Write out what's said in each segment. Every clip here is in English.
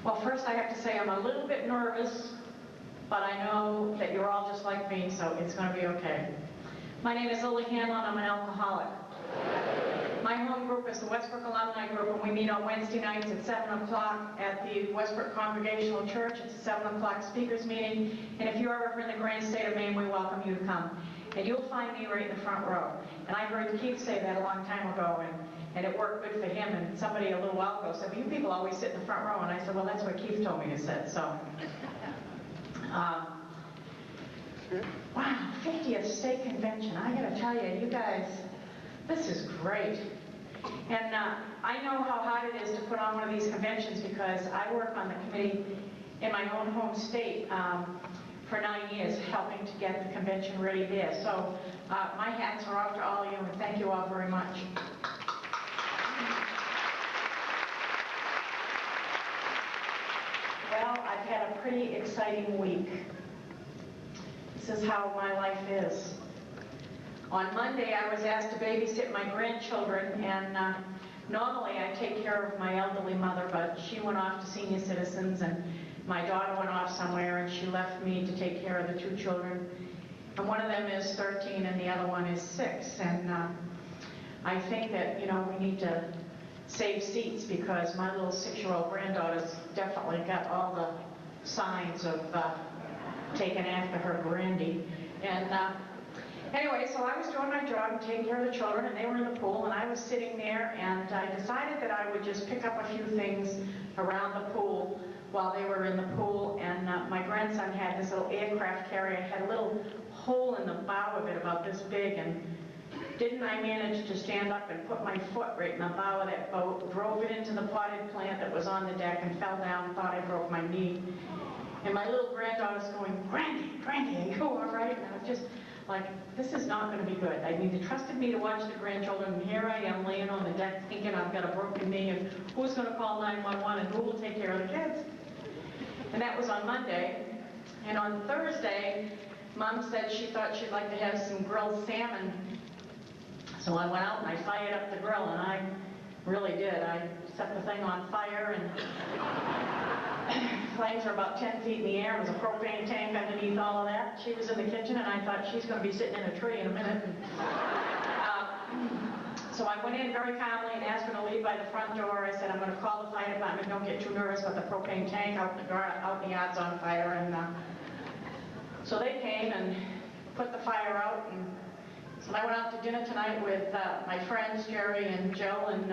Well, first I have to say I'm a little bit nervous, but I know that you're all just like me, so it's going to be okay. My name is Lillie H S Portland. I'm an alcoholic. My home group is the Westbrook Alumni Group, and we meet on Wednesday nights at 7 o'clock at the Westbrook Congregational Church. It's a 7 o'clock speakers meeting, and if you're ever in the great state of Maine, we welcome you to come. And you'll find me right in the front row. And I heard Keith say that a long time ago, and it worked good for him, and somebody a little while ago said, well, you people always sit in the front row, and I said, well, that's what Keith told me to sit, so. Wow, 50th State Convention. I gotta tell you, you guys, this is great. And I know how hard it is to put on one of these conventions because I work on the committee in my own home state for 9 years, helping to get the convention ready there. So my hats are off to all of you, and thank you all very much. Well, I've had a pretty exciting week. This is how my life is. On Monday, I was asked to babysit my grandchildren, and normally I take care of my elderly mother, but she went off to senior citizens, and my daughter went off somewhere, and she left me to take care of the two children. And one of them is 13, and the other one is 6. And I think that, you know, we need to save seats because my little 6-year-old granddaughter's definitely got all the signs of taking after her grandy. And anyway, so I was doing my job and taking care of the children, and they were in the pool, and I was sitting there, and I decided that I would just pick up a few things around the pool while they were in the pool. And my grandson had this little aircraft carrier. It had a little hole in the bow of it about this big, and didn't I manage to stand up and put my foot right in the bow of that boat, drove it into the potted plant that was on the deck, and fell down, thought I broke my knee. And my little granddaughter's going, Grandy, Grandy, are you all right? And I was just like, this is not going to be good. I mean, they trusted me to watch the grandchildren, and here I am laying on the deck thinking I've got a broken knee, and who's going to call 911, and who will take care of the kids? And that was on Monday. And on Thursday, Mom said she thought she'd like to have some grilled salmon. So I went out and I fired up the grill, and I really did. I set the thing on fire, and flames were about 10 feet in the air. There was a propane tank underneath all of that. She was in the kitchen, and I thought she's going to be sitting in a tree in a minute. So I went in very calmly and asked her to leave by the front door. I said, I'm going to call the fire department. Don't get too nervous, but the propane tank out in the yard's on fire. And so they came and put the fire out. And so I went out to dinner tonight with my friends, Jerry and Jill. And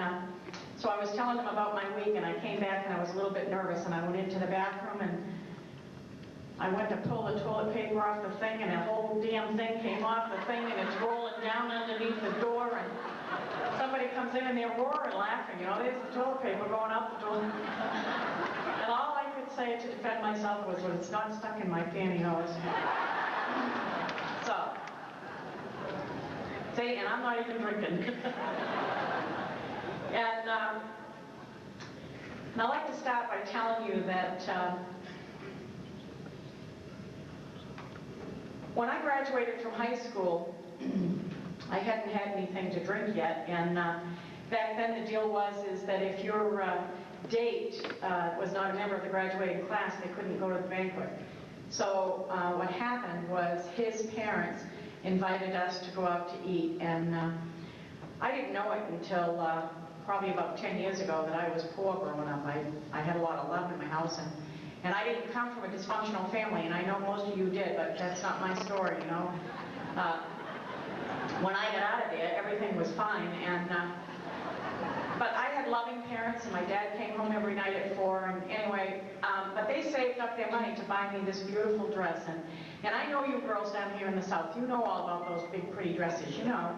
so I was telling them about my week, and I came back and I was a little bit nervous, and I went into the bathroom, and I went to pull the toilet paper off the thing, and the whole damn thing came off the thing, and it's rolling down underneath the door, and somebody comes in and they're roaring, laughing, you know, there's the toilet paper going out the door. And all I could say to defend myself was, well, it's not stuck in my pantyhose. So, see, and I'm not even drinking. And I'd like to start by telling you that when I graduated from high school, I hadn't had anything to drink yet, and back then the deal was that if your date was not a member of the graduating class, they couldn't go to the banquet. So what happened was his parents invited us to go out to eat, and I didn't know it until probably about 10 years ago that I was poor growing up. I had a lot of love in my house, and I didn't come from a dysfunctional family, and I know most of you did, but that's not my story, you know. When I got out of there, everything was fine, and but I had loving parents, and my dad came home every night at 4, and anyway, but they saved up their money to buy me this beautiful dress, and I know you girls down here in the South, you know all about those big pretty dresses, you know,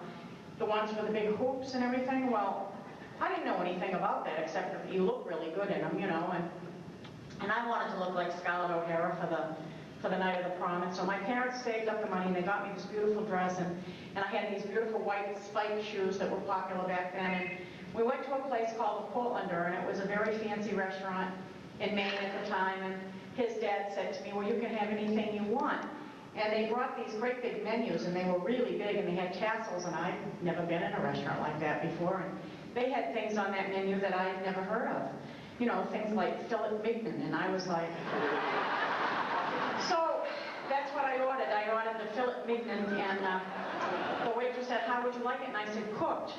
the ones with the big hoops and everything. Well, I didn't know anything about that except that you look really good in them, you know, and I wanted to look like Scarlett O'Hara for the night of the prom. And so my parents saved up the money, and they got me this beautiful dress, and I had these beautiful white spiked shoes that were popular back then. And we went to a place called the Portlander, and it was a very fancy restaurant in Maine at the time. And his dad said to me, well, you can have anything you want. And they brought these great big menus, and they were really big, and they had tassels, and I'd never been in a restaurant like that before. And they had things on that menu that I had never heard of. you know, things like Philip Mignon, and I was like, so that's what I ordered. I ordered the Philip Mignon, and the waitress said, how would you like it? And I said, cooked.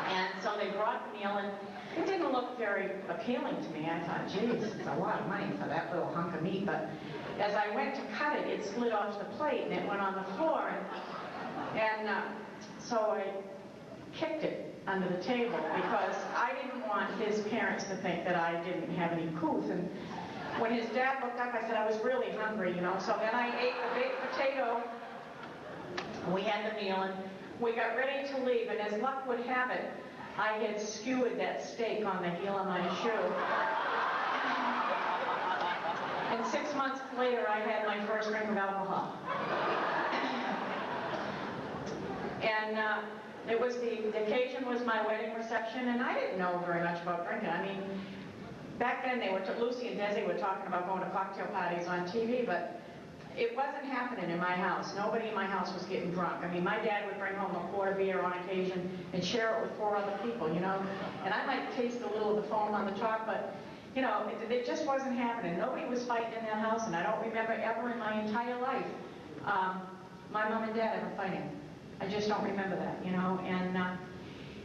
And so they brought the meal, and it didn't look very appealing to me. I thought, geez, it's a lot of money for that little hunk of meat. But as I went to cut it, it slid off the plate, and it went on the floor. And so I kicked it under the table because I didn't want his parents to think that I didn't have any couth. And when his dad looked up, I said I was really hungry, you know. So then I ate the baked potato. We had the meal, and we got ready to leave. And as luck would have it, I had skewered that steak on the heel of my shoe. And 6 months later, I had my first drink of alcohol. And it was the occasion was my wedding reception, and I didn't know very much about drinking. I mean, back then Lucy and Desi were talking about going to cocktail parties on TV, but it wasn't happening in my house. Nobody in my house was getting drunk. I mean, my dad would bring home a quart of beer on occasion and share it with 4 other people, you know. And I might taste a little of the foam on the top, but, you know, it just wasn't happening. Nobody was fighting in that house, and I don't remember ever in my entire life my mom and dad ever fighting. I just don't remember that, you know. And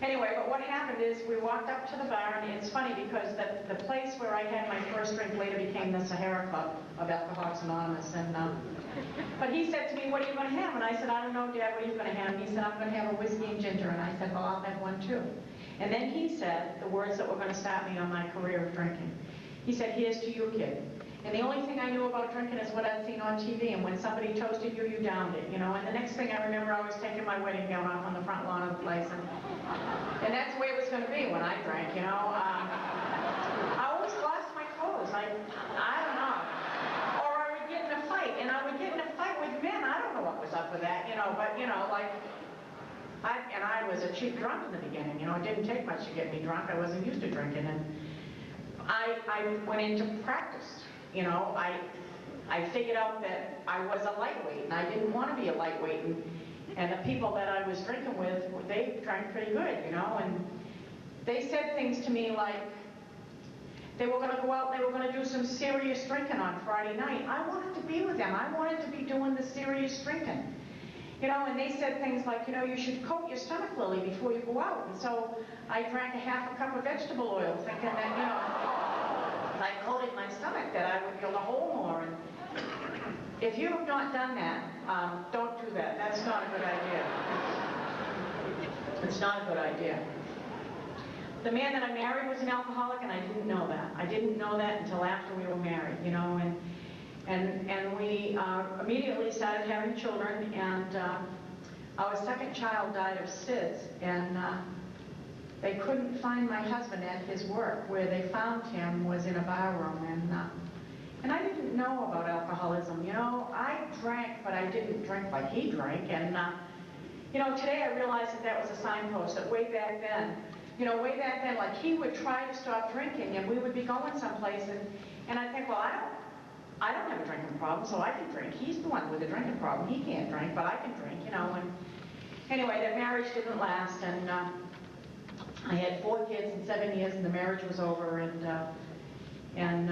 anyway, but what happened is we walked up to the bar, and it's funny because the place where I had my first drink later became the Sahara Club of Alcoholics Anonymous. And but he said to me, what are you going to have? And I said, I don't know, Dad, what are you going to have? And he said, I'm going to have a whiskey and ginger. And I said, well, I'll have one too. And then he said the words that were going to start me on my career of drinking. He said, here's to you, kid. And the only thing I knew about drinking is what I'd seen on TV, and when somebody toasted you, you downed it, you know. And the next thing I remember, I was taking my wedding gown off on the front lawn of the place, and that's the way it was going to be when I drank, you know. I always lost my clothes. I don't know. Or I would get in a fight, and I would get in a fight with men. I don't know what was up with that, you know. But you know, like, I was a cheap drunk in the beginning, you know. It didn't take much to get me drunk. I wasn't used to drinking, and I went into practice. You know, I figured out that I was a lightweight, and I didn't want to be a lightweight, and the people that I was drinking with, they drank pretty good, you know, and they said things to me like they were going to go out and they were going to do some serious drinking on Friday night. I wanted to be with them. I wanted to be doing the serious drinking, you know, and they said things like, you know, you should coat your stomach, Lily, before you go out. And so I drank a half a cup of vegetable oil thinking that, you know, I coated my stomach that I would fill a hole more. And if you have not done that, don't do that. That's not a good idea. It's not a good idea. The man that I married was an alcoholic, and I didn't know that. I didn't know that until after we were married, you know. And we immediately started having children, and our second child died of SIDS, and they couldn't find my husband at his work. Where they found him was in a bar room, and I didn't know about alcoholism. You know, I drank, but I didn't drink like he drank. And you know, today I realize that was a signpost. That way back then, you know, like he would try to stop drinking, and we would be going someplace, and I think, well, I don't have a drinking problem, so I can drink. He's the one with the drinking problem. He can't drink, but I can drink. You know, and anyway, that marriage didn't last, and I had 4 kids in 7 years, and the marriage was over, and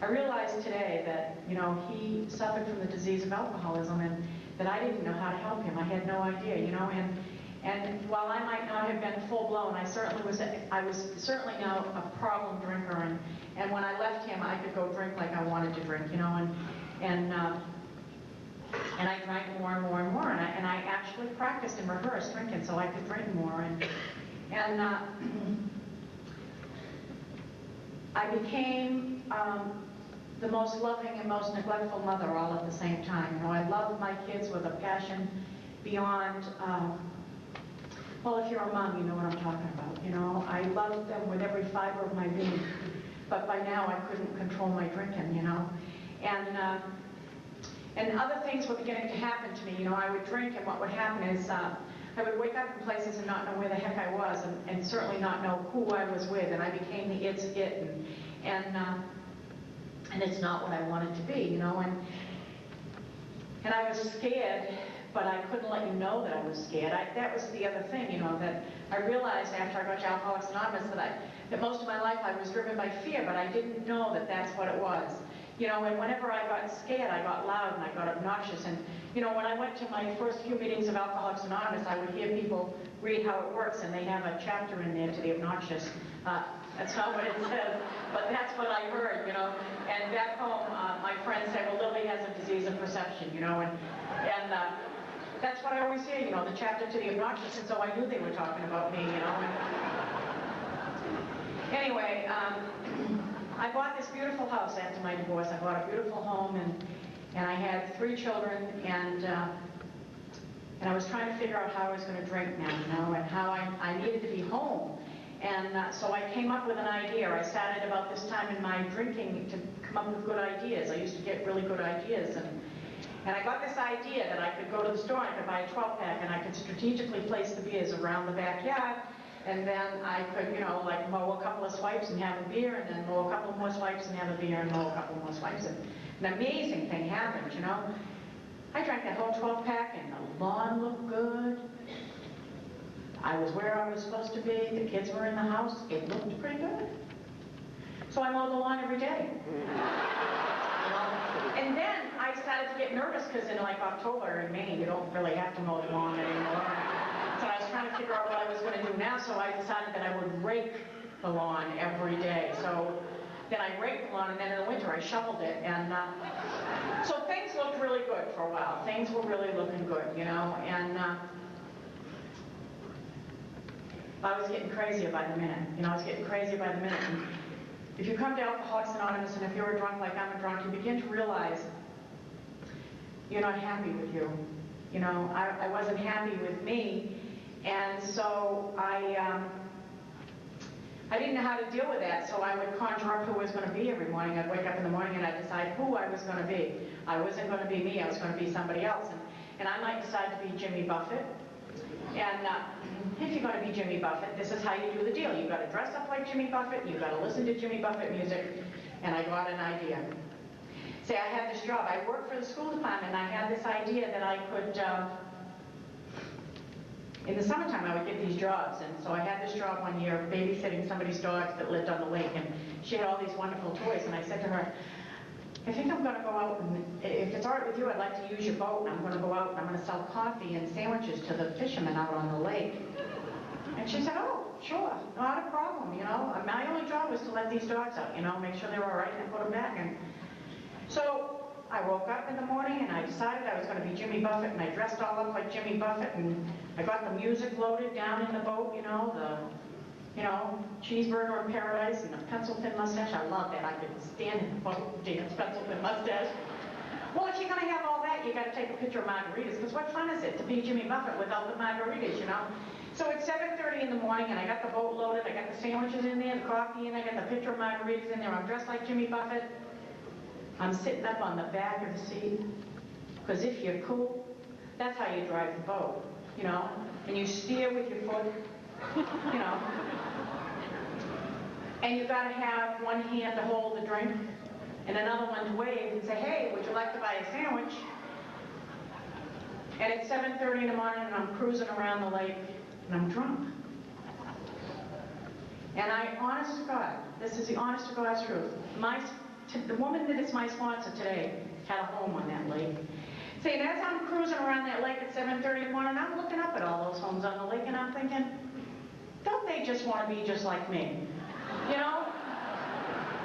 I realized today that, you know, he suffered from the disease of alcoholism, and that I didn't know how to help him. I had no idea, you know, and while I might not have been full-blown, I was certainly now a problem drinker, and when I left him, I could go drink like I wanted to drink, you know, and I drank more and more and more, and I actually practiced in reverse drinking so I could drink more, and I became the most loving and most neglectful mother all at the same time. You know, I loved my kids with a passion beyond, well, if you're a mom, you know what I'm talking about. You know, I loved them with every fiber of my being, but by now I couldn't control my drinking, you know, and other things were beginning to happen to me. You know, I would drink, and what would happen is I would wake up in places and not know where the heck I was, and certainly not know who I was with, and I became the it's it, and it's not what I wanted to be, you know, and I was scared but I couldn't let you know that I was scared. That was the other thing, you know, that I realized after I got to Alcoholics Anonymous that most of my life I was driven by fear, but I didn't know that that's what it was. You know, and whenever I got scared, I got loud and I got obnoxious. And, you know, when I went to my first few meetings of Alcoholics Anonymous, I would hear people read how it works, and they have a chapter in there to the obnoxious. That's not what it says, but that's what I heard, you know. And back home, my friends said, well, Lillie has a disease of perception, you know, and that's what I always hear, you know, the chapter to the obnoxious, and so I knew they were talking about me, you know. And anyway, I bought this beautiful house after my divorce. I bought a beautiful home, and I had 3 children, and I was trying to figure out how I was going to drink now, you know, and how I needed to be home. And so I came up with an idea. I started about this time in my drinking to come up with good ideas. I used to get really good ideas, and I got this idea that I could go to the store and I could buy a 12-pack, and I could strategically place the beers around the backyard, and then I could, you know, like mow a couple of swipes and have a beer, and then mow a couple more swipes and have a beer, and mow a couple more swipes. And an amazing thing happened, you know. I drank that whole 12-pack, and the lawn looked good. I was where I was supposed to be. The kids were in the house. It looked pretty good. So I mowed the lawn every day. And then I started to get nervous because in like October in Maine, you don't really have to mow the lawn anymore. So I was trying to figure out what I was going to do now, so I decided that I would rake the lawn every day. So then I raked the lawn, and then in the winter I shoveled it. And so things looked really good for a while. Things were really looking good, you know. And I was getting crazier by the minute. You know, I was getting crazier by the minute. And if you come to Alcoholics Anonymous, and if you're a drunk like I'm a drunk, you begin to realize you're not happy with you. You know, I wasn't happy with me, and so I didn't know how to deal with that, so I would conjure up who I was going to be every morning. I'd wake up in the morning and I'd decide who I was going to be. I wasn't going to be me, I was going to be somebody else. And I might decide to be Jimmy Buffett. And if you're going to be Jimmy Buffett, this is how you do the deal. You've got to dress up like Jimmy Buffett, you've got to listen to Jimmy Buffett music, and I got an idea. Say, I had this job. I worked for the school department, and I had this idea that I could, in the summertime, I would get these jobs. And so I had this job one year babysitting somebody's dogs that lived on the lake, and she had all these wonderful toys. And I said to her, I think I'm going to go out, and if it's all right with you, I'd like to use your boat, and I'm going to go out and I'm going to sell coffee and sandwiches to the fishermen out on the lake. And she said, oh, sure, not a problem, you know. My only job was to let these dogs out, you know, make sure they were all right and put them back. And so I woke up in the morning and I decided I was going to be Jimmy Buffett, and I dressed all up like Jimmy Buffett, and I got the music loaded down in the boat, you know, cheeseburger in paradise and the pencil thin mustache. I love that. I could stand in the boat, dance pencil thin mustache. Well, if you're going to have all that, you got to take a picture of margaritas, because what fun is it to be Jimmy Buffett without the margaritas, you know? So it's 7:30 in the morning, and I got the boat loaded, I got the sandwiches in there, the coffee, and I got the picture of margaritas in there. I'm dressed like Jimmy Buffett. I'm sitting up on the back of the seat, because if you're cool, that's how you drive the boat, you know? And you steer with your foot, you know? And you got to have one hand to hold the drink, and another one to wave and say, hey, would you like to buy a sandwich? And it's 7:30 in the morning, and I'm cruising around the lake, and I'm drunk. And I, honest to God, this is the honest to God's truth, the woman that is my sponsor today had a home on that lake. See, and as I'm cruising around that lake at 7:30 in the morning, I'm looking up at all those homes on the lake, and I'm thinking, don't they just want to be just like me? You know?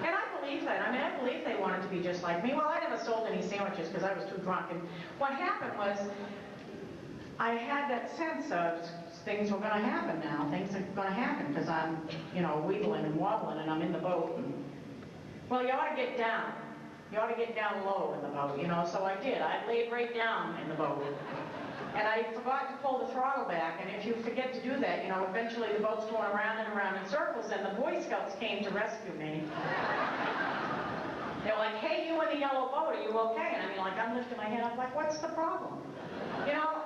And I believe that. I mean, I believe they wanted to be just like me. Well, I never sold any sandwiches because I was too drunk. And what happened was, I had that sense of things were going to happen now. Things are going to happen because I'm, you know, wiggling and wobbling, and I'm in the boat. And, well, you ought to get down. You ought to get down low in the boat, you know. So I did. I laid right down in the boat. And I forgot to pull the throttle back, and if you forget to do that, you know, eventually the boat's going around and around in circles, and the Boy Scouts came to rescue me. They were like, hey, you in the yellow boat, are you okay? And I mean, like, I'm lifting my head up like, what's the problem? You know,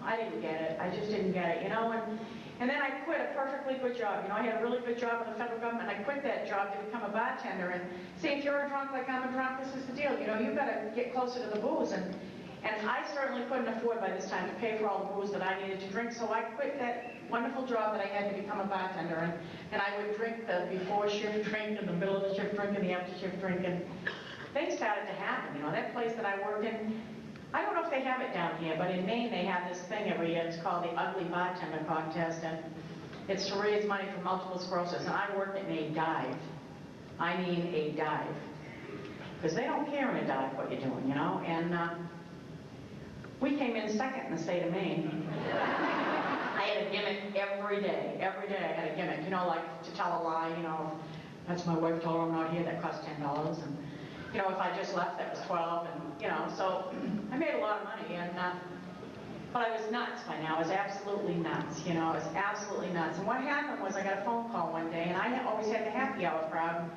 I didn't get it. I just didn't get it, you know, and then I quit a perfectly good job. You know, I had a really good job with the federal government. I quit that job to become a bartender, and see, if you're a drunk like I'm a drunk, this is the deal. You know, you've got to get closer to the booze, and And I certainly couldn't afford by this time to pay for all the booze that I needed to drink, so I quit that wonderful job that I had to become a bartender. And I would drink the before shift drink and the middle of the shift drink and the after shift drink, and things started to happen. You know, that place that I worked in, I don't know if they have it down here, but in Maine they have this thing every year. It's called the Ugly Bartender Contest, and it's to raise money for multiple sclerosis. And I worked in a dive. I mean a dive. Because they don't care in a dive what you're doing, you know. And we came in second in the state of Maine. I had a gimmick every day. Every day I had a gimmick, you know, like to tell a lie, you know. That's my wife told her I'm not here, that cost $10. And, you know, if I just left, that was 12. And, you know, so I made a lot of money. And, but I was nuts by now. I was absolutely nuts, you know. I was absolutely nuts. And what happened was I got a phone call one day, and I always had the happy hour crowd.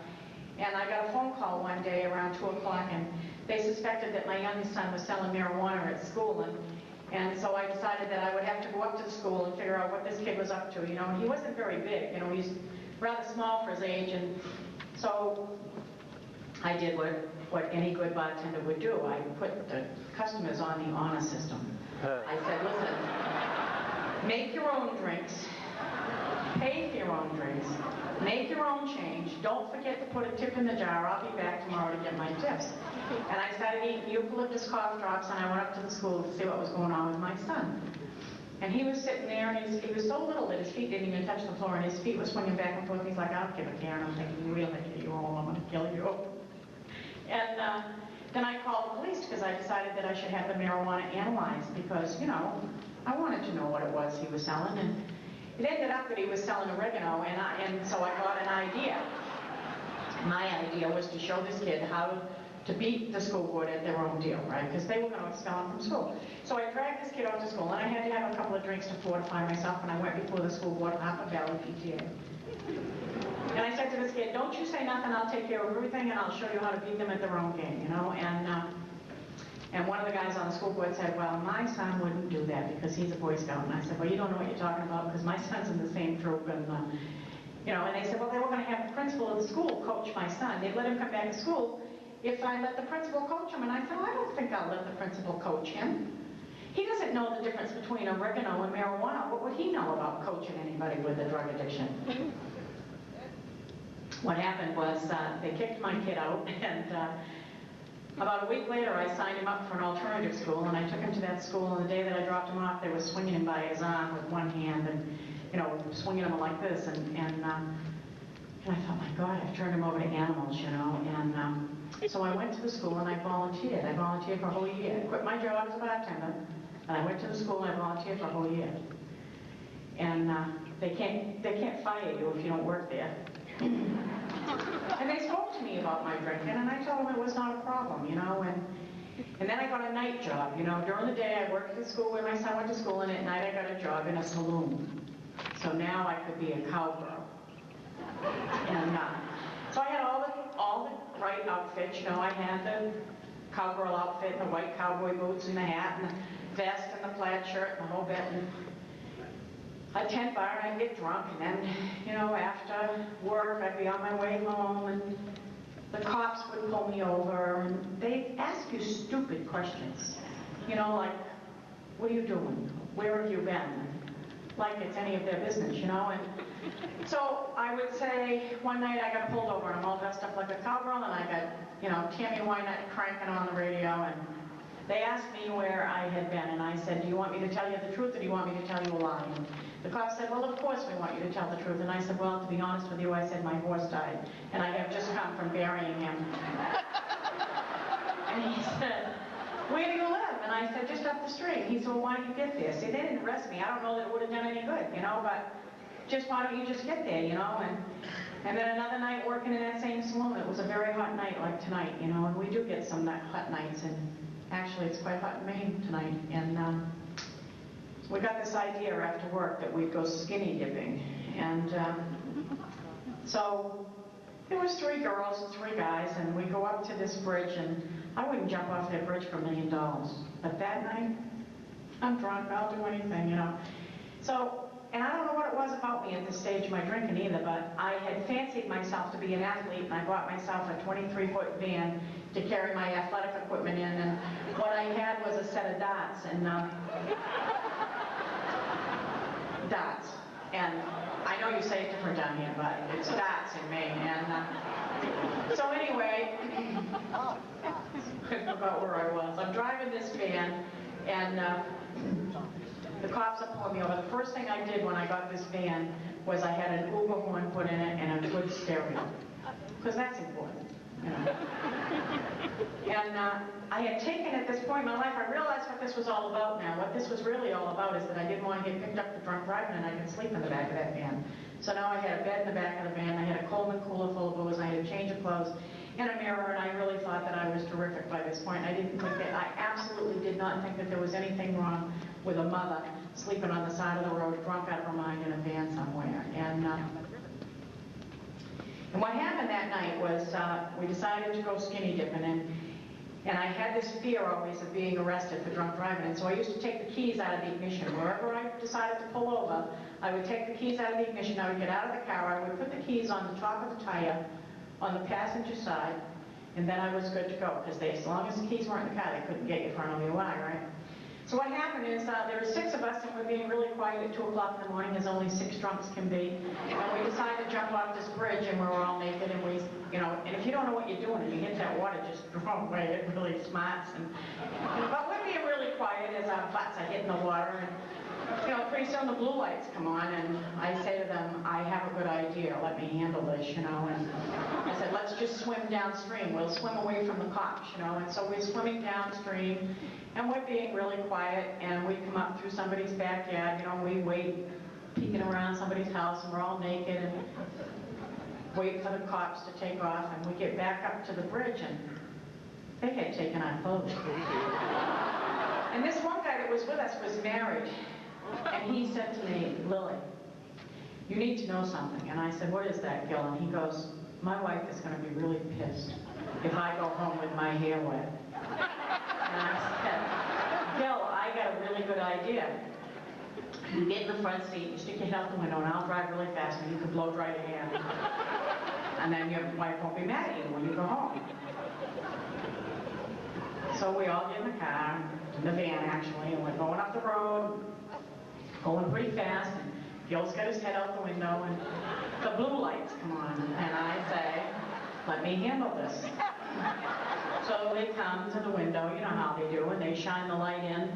And I got a phone call one day around 2 o'clock, and they suspected that my youngest son was selling marijuana at school. And so I decided that I would have to go up to the school and figure out what this kid was up to. You know, and he wasn't very big. You know, he's rather small for his age. And so I did what any good bartender would do. I put the customers on the honor system. I said, listen, make your own drinks, pay for your own drinks, make your own change, don't forget to put a tip in the jar, I'll be back tomorrow to get my tips. And I started eating eucalyptus cough drops, and I went up to the school to see what was going on with my son. And he was sitting there, and he was so little that his feet didn't even touch the floor, and his feet were swinging back and forth. He's like, I don't give a care. And I'm thinking, you really hit you all, I'm going to kill you. And then I called the police because I decided that I should have the marijuana analyzed because, you know, I wanted to know what it was he was selling. And it ended up that he was selling oregano, and so I got an idea. My idea was to show this kid how to beat the school board at their own deal, right? Because they were going to expel him from school. So I dragged this kid off to school, and I had to have a couple of drinks to fortify myself, and I went before the school board, Upper Valley PTA. And I said to this kid, don't you say nothing, I'll take care of everything, and I'll show you how to beat them at their own game, you know? And one of the guys on the school board said, well, my son wouldn't do that because he's a Boy Scout. And I said, well, you don't know what you're talking about because my son's in the same troop. And, you know, and they said, well, they were going to have the principal of the school coach my son. They'd let him come back to school if I let the principal coach him. And I said, well, I don't think I'll let the principal coach him. He doesn't know the difference between oregano and marijuana. What would he know about coaching anybody with a drug addiction? What happened was they kicked my kid out, and about a week later, I signed him up for an alternative school, and I took him to that school, and the day that I dropped him off, they were swinging him by his arm with one hand and, you know, swinging him like this, and I thought, my God, I've turned him over to animals, you know, and so I went to the school and I volunteered. I volunteered for a whole year. I quit my job as a bartender, and I went to the school and I volunteered for a whole year. And they can't fire you if you don't work there. And they spoke to me about my drinking, and I told them it was not a problem, you know, and then I got a night job, you know. During the day I worked at the school where my son went to school, and at night I got a job in a saloon. So now I could be a cowgirl. And so I had all the right outfits, you know. I had the cowgirl outfit, and the white cowboy boots, and the hat, and the vest, and the plaid shirt, and the whole bit. And I'd tent bar, and I'd get drunk, and then, you know, after work, I'd be on my way home, and the cops would pull me over, and they'd ask you stupid questions. You know, like, what are you doing? Where have you been? Like it's any of their business, you know? And so I would say, one night I got pulled over, and I'm all dressed up like a cowgirl, and I got, you know, Tammy Wynette cranking on the radio, and they asked me where I had been, and I said, do you want me to tell you the truth, or do you want me to tell you a lie? And the cop said, well, of course we want you to tell the truth. And I said, well, to be honest with you, I said, my horse died, and I have just come from burying him. And he said, where do you live? And I said, just up the street. He said, well, why did you get there? See, they didn't arrest me. I don't know that it would have done any good, you know, but just why don't you just get there, you know? And then another night working in that same saloon. It was a very hot night like tonight, you know, and we do get some hot nights, and actually it's quite hot in Maine tonight. And we got this idea after work that we'd go skinny dipping. And so there was 3 girls and 3 guys, and we go up to this bridge, and I wouldn't jump off that bridge for $1 million. But that night, I'm drunk, I'll do anything, you know. So And I don't know what it was about me at this stage of my drinking either, but I had fancied myself to be an athlete, and I bought myself a 23-foot van to carry my athletic equipment in, and what I had was a set of darts, and darts. And I know you say it different down here, but it's darts in Maine. And so anyway, I forgot where I was. I'm driving this van, and the cops are pulling me over. The first thing I did when I got this van was I had an Uber horn put in it and a good stereo, because that's important, you know. And I had taken, at this point in my life, I realized what this was all about now. What this was really all about is that I didn't want to get picked up for drunk driving, and I could sleep in the back of that van. So now I had a bed in the back of the van, I had a Coleman cooler full of booze, I had a change of clothes, and a mirror, and I really thought that I was terrific by this point. I didn't think that, I absolutely did not think that there was anything wrong with a mother sleeping on the side of the road, drunk out of her mind in a van somewhere. And what happened that night was we decided to go skinny dipping, and I had this fear always of being arrested for drunk driving, and so I used to take the keys out of the ignition. Wherever I decided to pull over, I would take the keys out of the ignition, I would get out of the car, I would put the keys on the top of the tire on the passenger side, and then I was good to go, because as long as the keys weren't in the car, they couldn't get you for an OUI, right? So what happened is there were 6 of us, and we're being really quiet at 2 o'clock in the morning, as only 6 drunks can be. And we decided to jump off this bridge, and we were all naked, and we, you know, and if you don't know what you're doing, and you hit that water just the wrong way, it really smarts. But we're being really quiet as our butts are hitting the water, and, you know, pretty soon the blue lights come on, and I say to them, I have a good idea, let me handle this, you know, and I said, let's just swim downstream, we'll swim away from the cops, you know, and so we're swimming downstream, and we're being really quiet, and we come up through somebody's backyard, you know, we wait, peeking around somebody's house, and we're all naked, and wait for the cops to take off, and we get back up to the bridge, and they had taken our clothes. And this one guy that was with us was married, and he said to me, Lily, you need to know something. And I said, what is that, Gil? And he goes, my wife is going to be really pissed if I go home with my hair wet. And I said, Gil, I got a really good idea. You get in the front seat, you stick your head out the window, and I'll drive really fast, and you can blow dry your hair. And then your wife won't be mad at you when you go home. So we all get in the car, in the van actually, and we're going up the road, going pretty fast, and Gil's got his head out the window, and the blue lights come on, and I say, let me handle this. So they come to the window, you know how they do, and they shine the light in,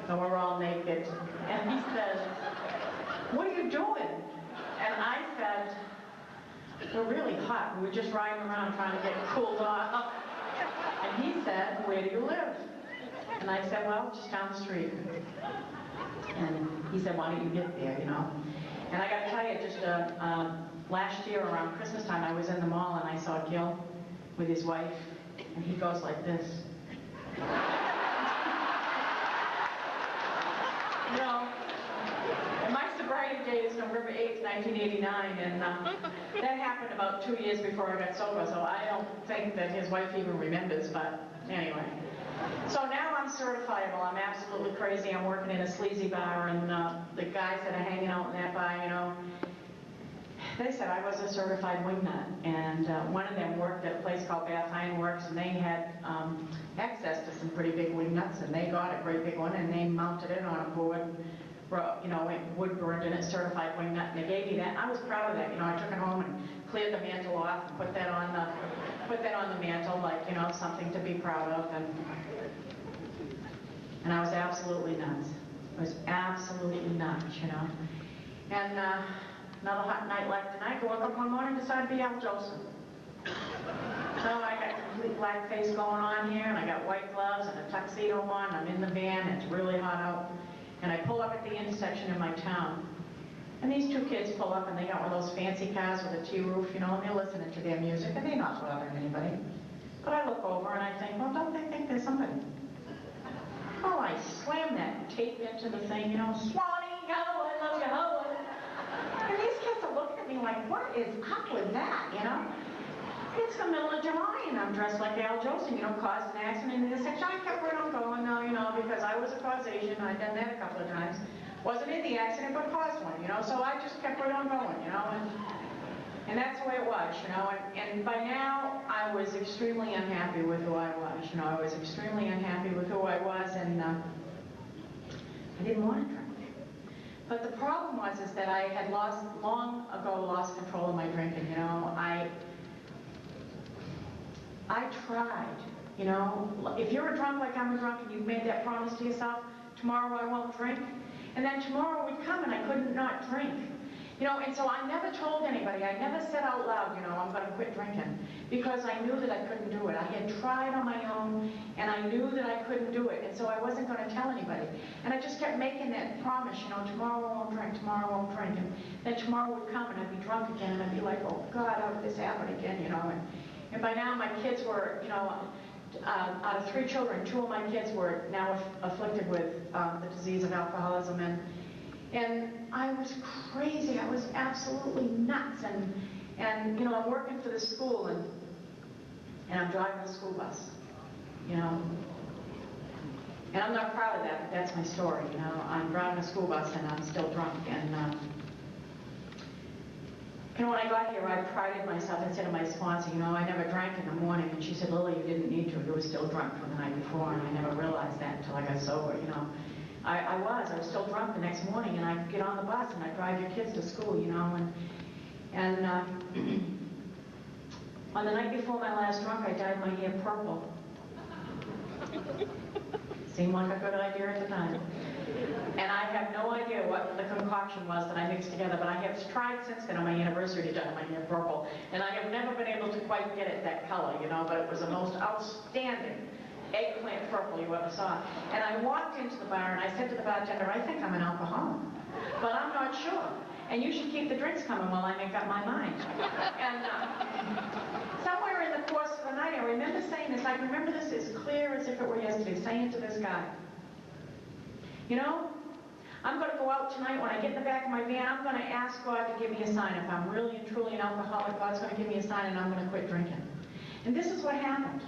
and we're all naked. And he says, what are you doing? And I said, we're really hot. We were just riding around trying to get cooled off. And he said, where do you live? And I said, well, just down the street. And he said, why don't you get there, you know? And I got to tell you, just last year around Christmas time, I was in the mall and I saw Gil with his wife, and he goes like this. You know, and my sobriety date is November 8th, 1989, and that happened about 2 years before I got sober, so I don't think that his wife even remembers, but anyway. So now I'm certifiable. I'm absolutely crazy. I'm working in a sleazy bar, and the guys that are hanging out in that bar, you know, they said I was a certified wingnut, and one of them worked at a place called Bath Iron Works, and they had access to some pretty big wingnuts, and they got a great big one, and they mounted it on a board, you know, wood burned in it, certified wingnut, and they gave me that. And I was proud of that. You know, I took it home and cleared the mantle off and put that on the mantle, like, you know, something to be proud of, and I was absolutely nuts. I was absolutely nuts, you know. And another hot night like tonight, I woke up one morning and decided to be Al Jolson. So I got complete black face going on here, and I got white gloves and a tuxedo on. I'm in the van, it's really hot out. And I pull up at the intersection in my town. And these 2 kids pull up, and they got one of those fancy cars with a T-roof, you know, and they're listening to their music, and they're not bothering anybody. But I look over and I think, well, don't they think there's somebody? Oh, I slam that tape into the thing, you know, Swanee, yo, I love you, ho. And these kids are looking at me like, what is up with that, you know? It's the middle of July, and I'm dressed like Al Jolson, you know, caused an accident in the intersection. I kept right on going, no, you know, because I was a causation. I'd done that a couple of times. Wasn't in the accident, but caused one, you know, so I just kept right on going, you know, and that's the way it was, you know, and by now I was extremely unhappy with who I was, you know, I was extremely unhappy with who I was, and I didn't want to drink. But the problem was is that I had long ago lost control of my drinking, you know. I tried, you know. If you're a drunk like I'm a drunk and you've made that promise to yourself, tomorrow I won't drink, and then tomorrow would come and I couldn't not drink. You know, and so I never told anybody, I never said out loud, you know, I'm going to quit drinking, because I knew that I couldn't do it. I had tried on my own, and I knew that I couldn't do it, and so I wasn't going to tell anybody. And I just kept making that promise, you know, tomorrow I won't drink, tomorrow I won't drink, and then tomorrow would come and I'd be drunk again, and I'd be like, oh God, how did this happen again, you know. And by now my kids were, you know, out of 3 children, 2 of my kids were now afflicted with the disease of alcoholism, and I was crazy. I was absolutely nuts. And you know, I'm working for the school, and I'm driving a school bus, you know. And I'm not proud of that, but that's my story, you know. I'm driving a school bus, and I'm still drunk. And when I got here, I prided myself and said to my sponsor, you know, I never drank in the morning. And she said, Lily, you didn't need to. You were still drunk from the night before. And I never realized that until I got sober, you know. I was still drunk the next morning, and I'd get on the bus and I'd drive your kids to school, you know, and on the night before my last drunk, I dyed my hair purple. Seemed like a good idea at the time. And I have no idea what the concoction was that I mixed together, but I have tried since then on my anniversary to dye my hair purple, and I have never been able to quite get it that color, you know, but it was the most outstanding eggplant purple you ever saw. And I walked into the bar and I said to the bartender, I think I'm an alcoholic, but I'm not sure. And you should keep the drinks coming while I make up my mind. And somewhere in the course of the night, I remember saying this, I remember this as clear as if it were yesterday, saying to this guy, you know, I'm going to go out tonight. When I get in the back of my van, I'm going to ask God to give me a sign. If I'm really and truly an alcoholic, God's going to give me a sign, and I'm going to quit drinking. And this is what happened.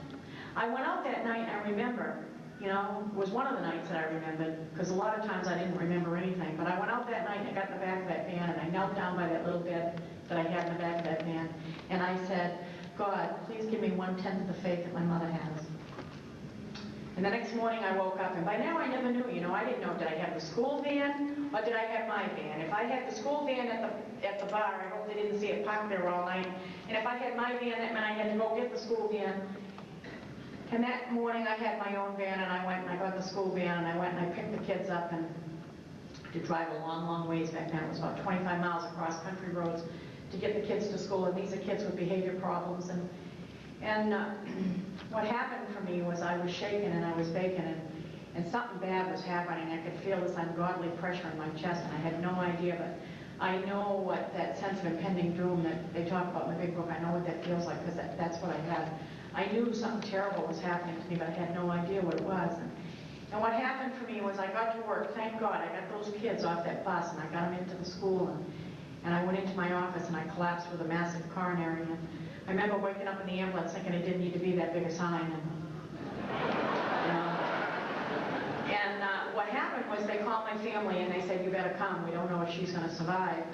I went out that night, and I remember, you know, it was one of the nights that I remembered, because a lot of times I didn't remember anything, but I went out that night and I got in the back of that van, and I knelt down by that little bed that I had in the back of that van, and I said, God, please give me 1/10 of the faith that my mother has. And the next morning I woke up, and by now I never knew, you know, I didn't know, did I have the school van, or did I have my van? If I had the school van at the bar, I hope they didn't see it parked there all night, and if I had my van, that meant I had to go get the school van. And that morning I had my own van, and I went and I got the school van, and I went and I picked the kids up, and to drive a long, long ways back then. It was about 25 miles across country roads to get the kids to school, and these are kids with behavior problems. And what happened for me was I was shaking and I was baking, and something bad was happening. I could feel this ungodly pressure in my chest, and I had no idea, but I know what that sense of impending doom that they talk about in the big book, I know what that feels like, because that's what I had. I knew something terrible was happening to me, but I had no idea what it was. And what happened for me was I got to work. Thank God I got those kids off that bus, and I got them into the school, and I went into my office, and I collapsed with a massive coronary. And I remember waking up in the ambulance thinking it didn't need to be that big a sign. And what happened was they called my family, and they said, you better come. We don't know if she's going to survive.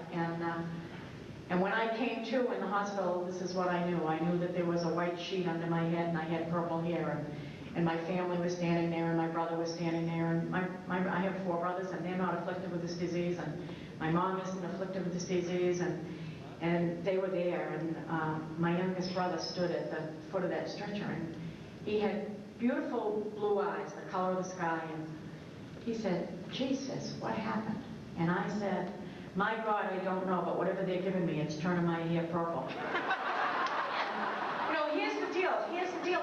And when I came to in the hospital, this is what I knew. I knew that there was a white sheet under my head, and I had purple hair, and my family was standing there, and my brother was standing there, and I have 4 brothers, and they're not afflicted with this disease, and my mom isn't afflicted with this disease, and they were there, and my youngest brother stood at the foot of that stretcher, and he had beautiful blue eyes, the color of the sky, and he said, Jesus, what happened? And I said, my God, I don't know, but whatever they're giving me, it's turning my hair purple. You know, here's the deal.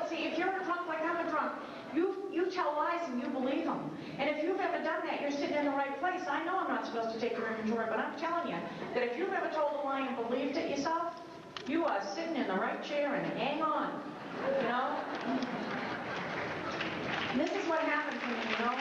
See, if you're a drunk like I'm a drunk, you tell lies and you believe them. And if you've ever done that, you're sitting in the right place. I know I'm not supposed to take your inventory, but I'm telling you that if you've ever told a lie and believed it yourself, you are sitting in the right chair and hang on, you know? And this is what happened to me, you know?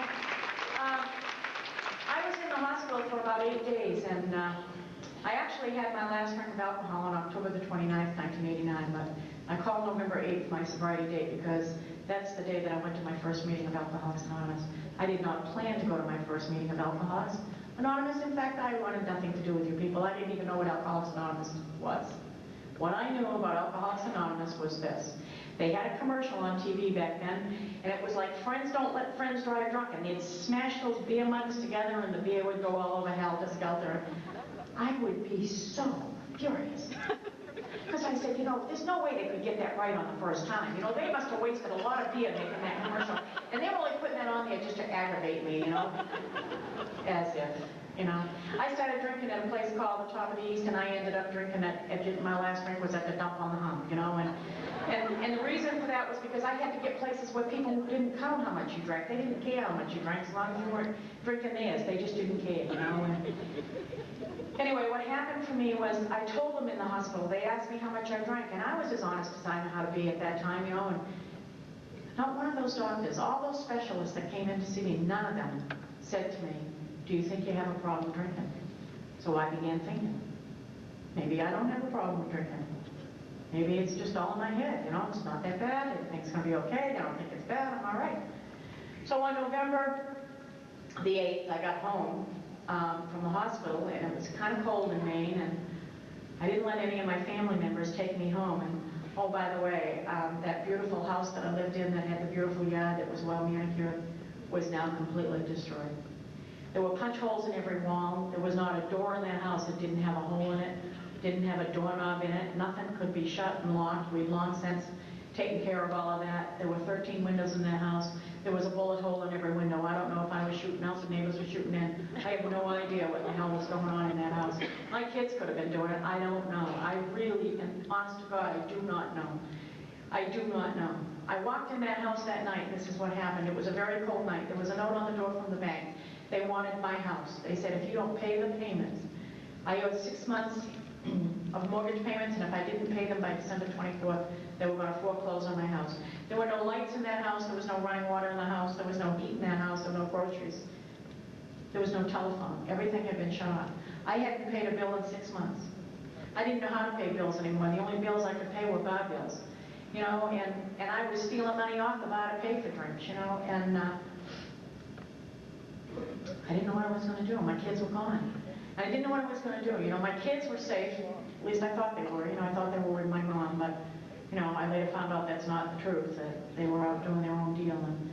I was in the hospital for about 8 days, and I actually had my last drink of alcohol on October the 29th, 1989, but I called November 8th my sobriety date because that's the day that I went to my first meeting of Alcoholics Anonymous. I did not plan to go to my first meeting of Alcoholics. Anonymous, in fact, I wanted nothing to do with you people. I didn't even know what Alcoholics Anonymous was. What I knew about Alcoholics Anonymous was this. They had a commercial on TV back then, and it was like, friends don't let friends drive drunk, and they'd smash those beer mugs together, and the beer would go all over helter-skelter. I would be so furious. Because I said, you know, there's no way they could get that right on the first time. You know, they must have wasted a lot of beer making that commercial. And they were only putting that on there just to aggravate me, you know. As if, you know. I started drinking at a place called the Top of the East, and I ended up drinking my last drink was at the dump on the hump, you know. And the reason for that was because I had to get places where people didn't count how much you drank. They didn't care how much you drank as long as you weren't drinking theirs. They just didn't care, you know. Anyway, what happened for me was I told them in the hospital, they asked me how much I drank, and I was as honest as I know how to be at that time, you know, and not one of those doctors, all those specialists that came in to see me, none of them said to me, do you think you have a problem drinking? So I began thinking, maybe I don't have a problem with drinking. Maybe it's just all in my head, you know, it's not that bad, everything's going to be okay, I don't think it's bad, I'm all right. So on November the 8th, I got home from the hospital, and it was kind of cold in Maine, and I didn't let any of my family members take me home. And oh, by the way, that beautiful house that I lived in that had the beautiful yard that was well manicured was now completely destroyed. There were punch holes in every wall. There was not a door in that house that didn't have a hole in it, didn't have a doorknob in it. Nothing could be shut and locked. We'd long since taken care of all of that. There were 13 windows in that house. There was a bullet hole in every window. I don't know if I was shooting out, the neighbors were shooting in. I have no idea what the hell was going on in that house. My kids could have been doing it. I don't know. I really, and honest to God, I do not know. I do not know. I walked in that house that night, and this is what happened. It was a very cold night. There was a note on the door from the bank. They wanted my house. They said, if you don't pay the payments, I owed 6 months of mortgage payments, and if I didn't pay them by December 24th, they were going to foreclose on my house. There were no lights in that house, there was no running water in the house, there was no heat in that house, there were no groceries. There was no telephone. Everything had been shut off. I hadn't paid a bill in 6 months. I didn't know how to pay bills anymore. The only bills I could pay were bar bills. You know, and I was stealing money off the bar to pay for drinks, you know, and I didn't know what I was going to do. My kids were gone. I didn't know what I was going to do. You know, my kids were safe. At least I thought they were. You know, I thought they were with my mom, but, you know, I later found out that's not the truth, that they were out doing their own deal. And,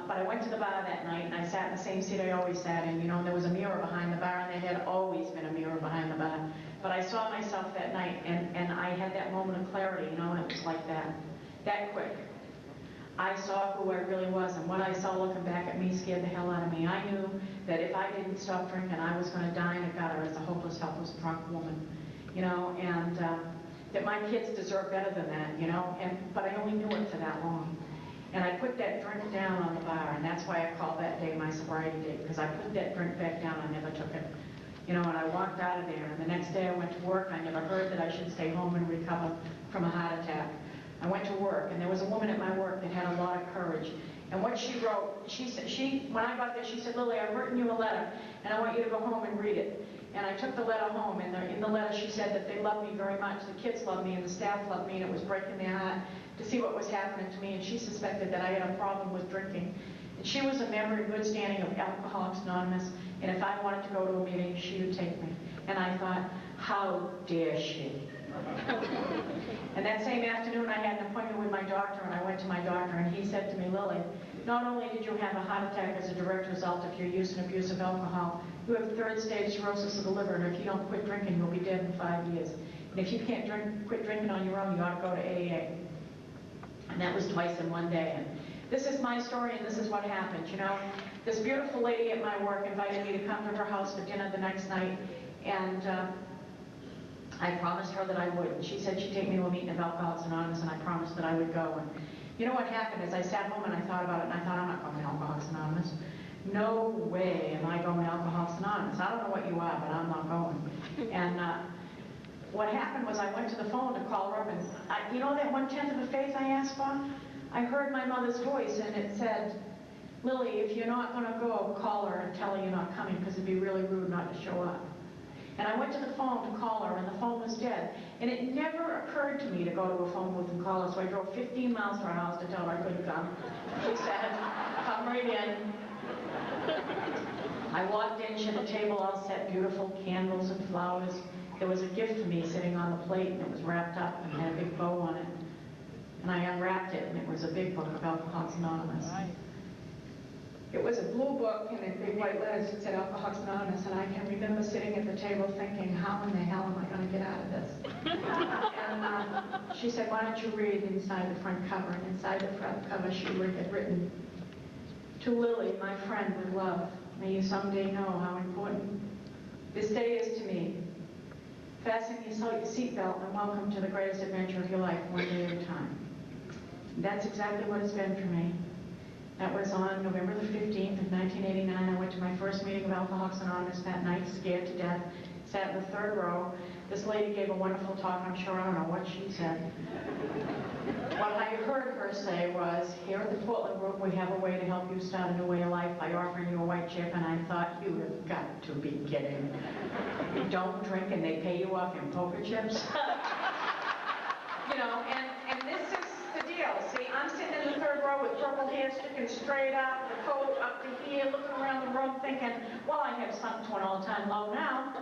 but I went to the bar that night, and I sat in the same seat I always sat in. You know, and there was a mirror behind the bar, and there had always been a mirror behind the bar. But I saw myself that night, and I had that moment of clarity, you know, and it was like that quick. I saw who I really was, and what I saw looking back at me scared the hell out of me. I knew that if I didn't stop drinking, I was going to die in a gutter as a hopeless, helpless, drunk woman, you know, and that my kids deserve better than that, you know, but I only knew it for that long. And I put that drink down on the bar, and that's why I called that day my sobriety day, because I put that drink back down, I never took it. You know, and I walked out of there, and the next day I went to work. I never heard that I should stay home and recover from a heart attack. I went to work, and there was a woman at my work that had a lot of courage. And what she wrote, she said, when I got there, she said, Lillie, I've written you a letter, and I want you to go home and read it. And I took the letter home, and in the letter she said that they loved me very much, the kids loved me, and the staff loved me, and it was breaking their heart to see what was happening to me, and she suspected that I had a problem with drinking. And she was a member in good standing of Alcoholics Anonymous, and if I wanted to go to a meeting, she would take me. And I thought, how dare she? And that same afternoon, I had an appointment with my doctor, and I went to my doctor, and he said to me, Lillie, not only did you have a heart attack as a direct result of your use and abuse of alcohol, you have third-stage cirrhosis of the liver, and if you don't quit drinking, you'll be dead in 5 years. And if you can't quit drinking on your own, you ought to go to AA. And that was twice in one day. And this is my story, and this is what happened, you know. This beautiful lady at my work invited me to come to her house for dinner the next night, and I promised her that I would. And she said she'd take me to a meeting of Alcoholics Anonymous, and I promised that I would go. And you know what happened is I sat home and I thought about it, and I thought, I'm not going to Alcoholics Anonymous. No way am I going to Alcoholics Anonymous. I don't know what you are, but I'm not going. And what happened was I went to the phone to call her up, and you know that 1/10 of the faith I asked for? I heard my mother's voice, and it said, Lillie, if you're not going to go, call her and tell her you're not coming, because it'd be really rude not to show up. And I went to the phone to call her, and the phone was dead. And it never occurred to me to go to a phone booth and call her, so I drove 15 miles to her house to tell her I couldn't come. She said, come right in. I walked in, she had a table all set, beautiful candles and flowers. There was a gift for me sitting on the plate, and it was wrapped up and had a big bow on it. And I unwrapped it, and it was a big book of Alcoholics Anonymous. It was a blue book, and in big white letters it said Alcoholics Anonymous, and I can remember sitting at the table thinking, how in the hell am I going to get out of this? And she said, why don't you read inside the front cover? And inside the front cover she had written, to Lillie, my friend with love, may you someday know how important this day is to me. Fasten your seatbelt and welcome to the greatest adventure of your life, one day at a time. And that's exactly what it's been for me. That was on November the 15th of 1989. I went to my first meeting of Alcoholics Anonymous that night, scared to death, sat in the third row. This lady gave a wonderful talk. I'm sure I don't know what she said. What I heard her say was, here at the Portland group, we have a way to help you start a new way of life by offering you a white chip. And I thought, you have got to be kidding. You don't drink and they pay you off in poker chips? You know, and this is the deal. See, I'm sitting in the third row with purple hair sticking straight up, the coat up to here, looking around the room thinking, well, I have something to an all-time low now.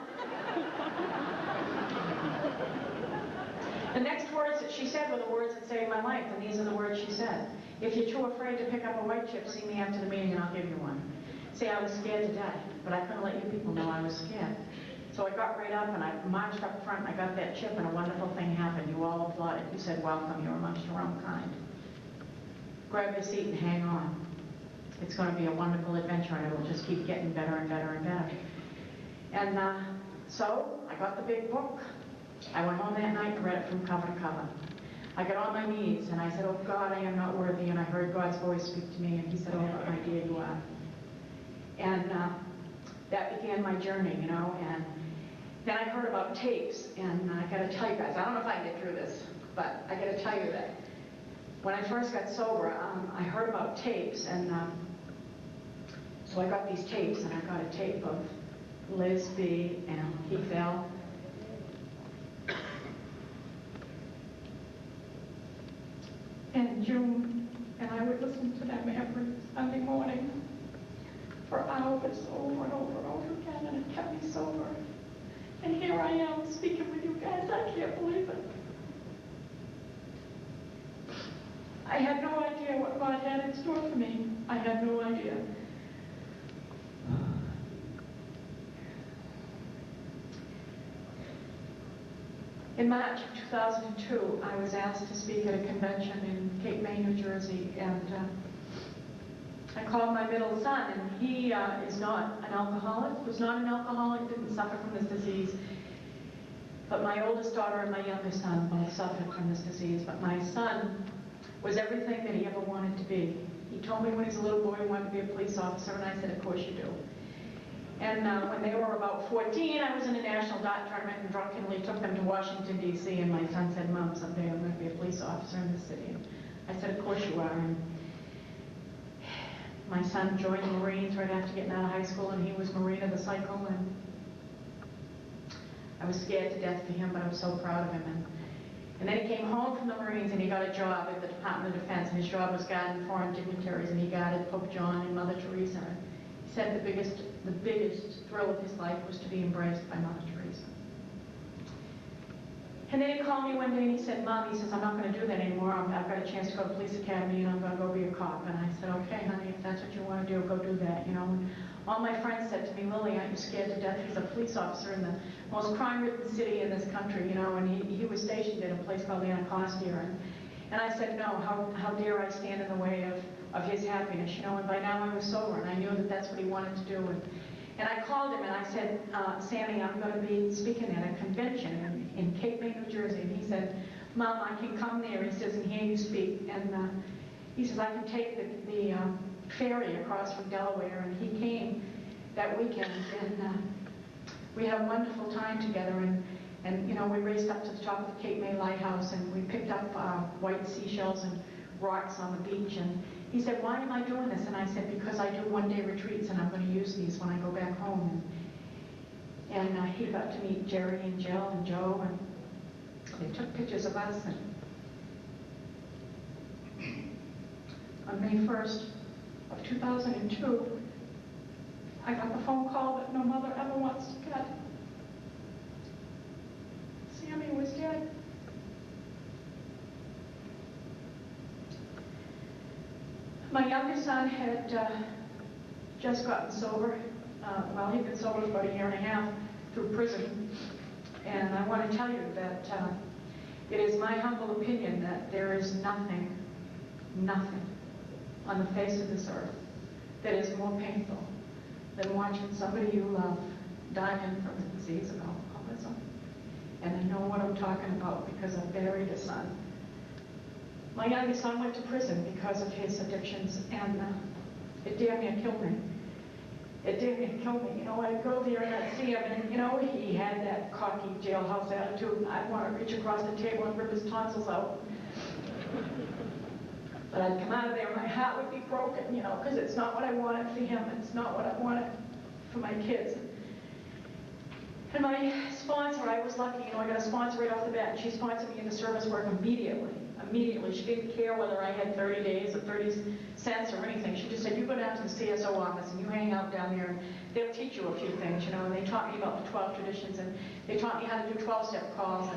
The next words that she said were the words that saved my life, and these are the words she said. If you're too afraid to pick up a white chip, see me after the meeting and I'll give you one. See, I was scared to death, but I couldn't let you people know I was scared. So I got right up and I marched up front and I got that chip and a wonderful thing happened. You all applauded. You said, welcome, you're amongst your own kind. Grab your seat and hang on. It's going to be a wonderful adventure and it will just keep getting better and better and better. And so I got the big book. I went home that night and read it from cover to cover. I got on my knees and I said, oh God, I am not worthy. And I heard God's voice speak to me and he said, oh, my dear, you are. And that began my journey, you know. And then I heard about tapes, and I got to tell you guys, I don't know if I can get through this, but I got to tell you that when I first got sober, I heard about tapes, and so I got these tapes, and I got a tape of Liz B. and Keith L. and June, and I would listen to them every Sunday morning for hours over and over and over again, and it kept me sober. And here I am speaking with you guys. I can't believe it. I had no idea what God had in store for me. I had no idea. In March of 2002, I was asked to speak at a convention in Cape May, New Jersey, and I called my middle son, and he is not an alcoholic, was not an alcoholic, didn't suffer from this disease. But my oldest daughter and my youngest son both suffered from this disease. But my son was everything that he ever wanted to be. He told me when he was a little boy he wanted to be a police officer, and I said, of course you do. And when they were about 14, I was in a national dart tournament and drunkenly took them to Washington, D.C., and my son said, Mom, someday I'm going to be a police officer in this city. And I said, of course you are. And my son joined the Marines right after getting out of high school, and he was Marine of the Cycle, and I was scared to death for him, but I was so proud of him. And then he came home from the Marines, and he got a job at the Department of Defense, and his job was guarding foreign dignitaries, and he guarded Pope John and Mother Teresa. He said the biggest thrill of his life was to be embraced by Mother Teresa. And then he called me one day and he said, Mom, he says, I'm not going to do that anymore. I've got a chance to go to police academy and I'm going to go be a cop. And I said, okay, honey, if that's what you want to do, go do that, you know. And all my friends said to me, Lillie, aren't you scared to death? He's a police officer in the most crime-ridden city in this country, you know, and he was stationed in a place called Anacostia. And I said, no, how dare I stand in the way of his happiness, you know. And by now I was sober and I knew that that's what he wanted to do. And I called him and I said, Sammy, I'm going to be speaking at a convention in Cape May, New Jersey. And he said, Mom, I can come there, he says, and hear you speak. And he says, I can take the ferry across from Delaware. And he came that weekend, and we had a wonderful time together. And you know, we raced up to the top of the Cape May Lighthouse, and we picked up white seashells and rocks on the beach. And he said, why am I doing this? And I said, because I do one-day retreats, and I'm going to use these when I go back home. And he got to meet Jerry and Jill and Joe, and they took pictures of us. And on May 1st of 2002, I got the phone call that no mother ever wants to get. Sammy was dead. My youngest son had just gotten sober. Well, he'd been sober about a year and a half through prison. And I want to tell you that it is my humble opinion that there is nothing on the face of this earth that is more painful than watching somebody you love dying from the disease of alcoholism. And I know what I'm talking about because I buried a son. My youngest son went to prison because of his addictions, and it damn near killed me. It damn near killed me. You know, I'd go there and I'd see him, and you know, he had that cocky jailhouse attitude. I'd want to reach across the table and rip his tonsils out. But I'd come out of there and my heart would be broken, you know, because it's not what I wanted for him. It's not what I wanted for my kids. And my sponsor, I was lucky, you know, I got a sponsor right off the bat, and she sponsored me into service work immediately. She didn't care whether I had 30 days or 30 cents or anything. She just said, you go down to the CSO office and you hang out down there and they'll teach you a few things, you know. And they taught me about the 12 traditions, and they taught me how to do 12-step calls,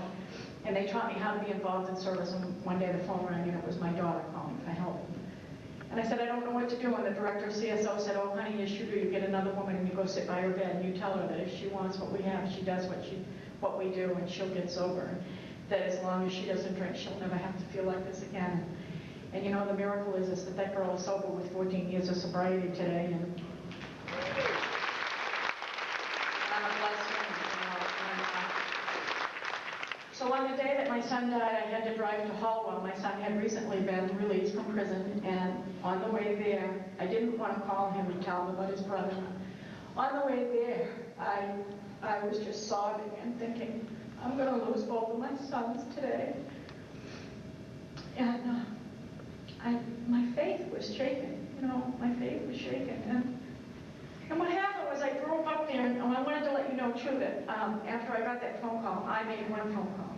and they taught me how to be involved in service. And one day the phone rang and it was my daughter calling for help. And I said, I don't know what to do. And the director of CSO said, oh, honey, yes, you do. You get another woman and you go sit by her bed and you tell her that if she wants what we have, she does what we do, and she'll get sober. That as long as she doesn't drink, she'll never have to feel like this again. And you know, the miracle is that girl is sober with 14 years of sobriety today. And I'm a blessing. So on the day that my son died, I had to drive to Hallwell. My son had recently been released from prison, and on the way there, I didn't want to call him and tell him about his brother. On the way there, I was just sobbing and thinking, I'm going to lose both of my sons today. And my faith was shaken, you know, my faith was shaken. And what happened was I drove up there, and I wanted to let you know, too, that after I got that phone call, I made one phone call.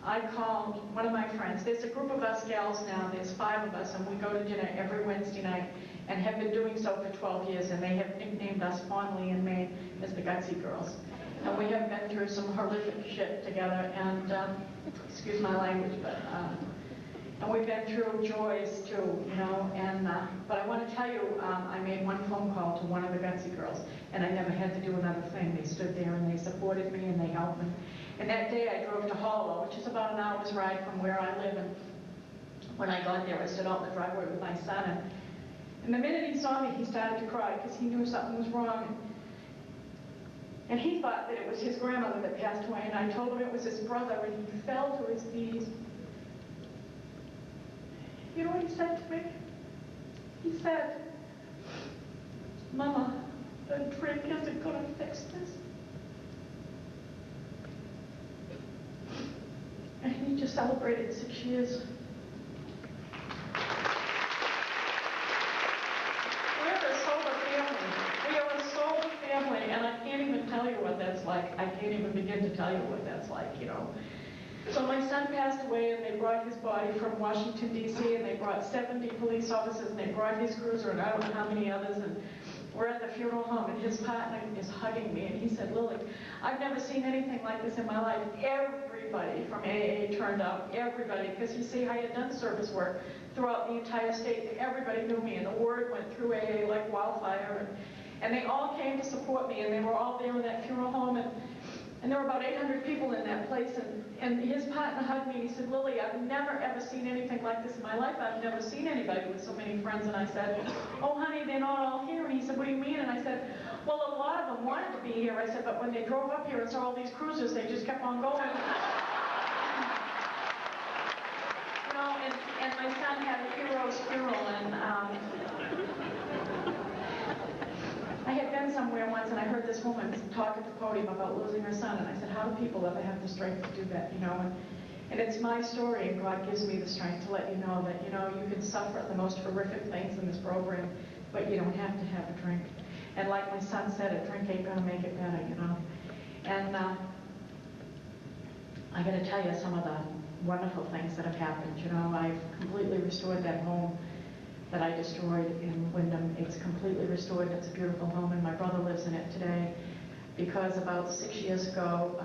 I called one of my friends. There's a group of us gals now, there's 5 of us, and we go to dinner every Wednesday night, and have been doing so for 12 years, and they have nicknamed us fondly in Maine as the Gutsy Girls. And we have been through some horrific shit together, and excuse my language, but and we've been through joys too, you know. And but I want to tell you, I made one phone call to one of the Gutsy Girls, and I never had to do another thing. They stood there and they supported me and they helped me. And that day I drove to Hollowell, which is about an hour's ride from where I live. And when I got there, I stood out in the driveway with my son, and the minute he saw me, he started to cry because he knew something was wrong. And he thought that it was his grandmother that passed away, and I told him it was his brother, and he fell to his knees. You know what he said to me? He said, Mama, a drink isn't going to fix this. And he just celebrated 6 years. And I can't even tell you what that's like. I can't even begin to tell you what that's like, you know. So my son passed away, and they brought his body from Washington, D.C., and they brought 70 police officers, and they brought his cruiser, and I don't know how many others, and we're at the funeral home, and his partner is hugging me, and he said, Lily, I've never seen anything like this in my life. Everybody from AA turned out, everybody, because you see, I had done service work throughout the entire state, and everybody knew me, and the word went through AA like wildfire, and they all came to support me, and they were all there in that funeral home, and there were about 800 people in that place, and his partner hugged me, and he said, Lily, I've never ever seen anything like this in my life. I've never seen anybody with so many friends. And I said, oh, honey, they're not all here. And he said, what do you mean? And I said, well, a lot of them wanted to be here. I said, but when they drove up here and saw all these cruisers, they just kept on going. You know, and my son had a hero's funeral, and I had been somewhere once, and I heard this woman talk at the podium about losing her son, and I said, how do people ever have the strength to do that, you know? And it's my story, and God gives me the strength to let you know that, you know, you can suffer the most horrific things in this program, but you don't have to have a drink. And like my son said, a drink ain't gonna make it better, you know? And I gotta tell you some of the wonderful things that have happened, you know? I've completely restored that home. that I destroyed in Wyndham. It's completely restored. It's a beautiful home, and my brother lives in it today, because about 6 years ago,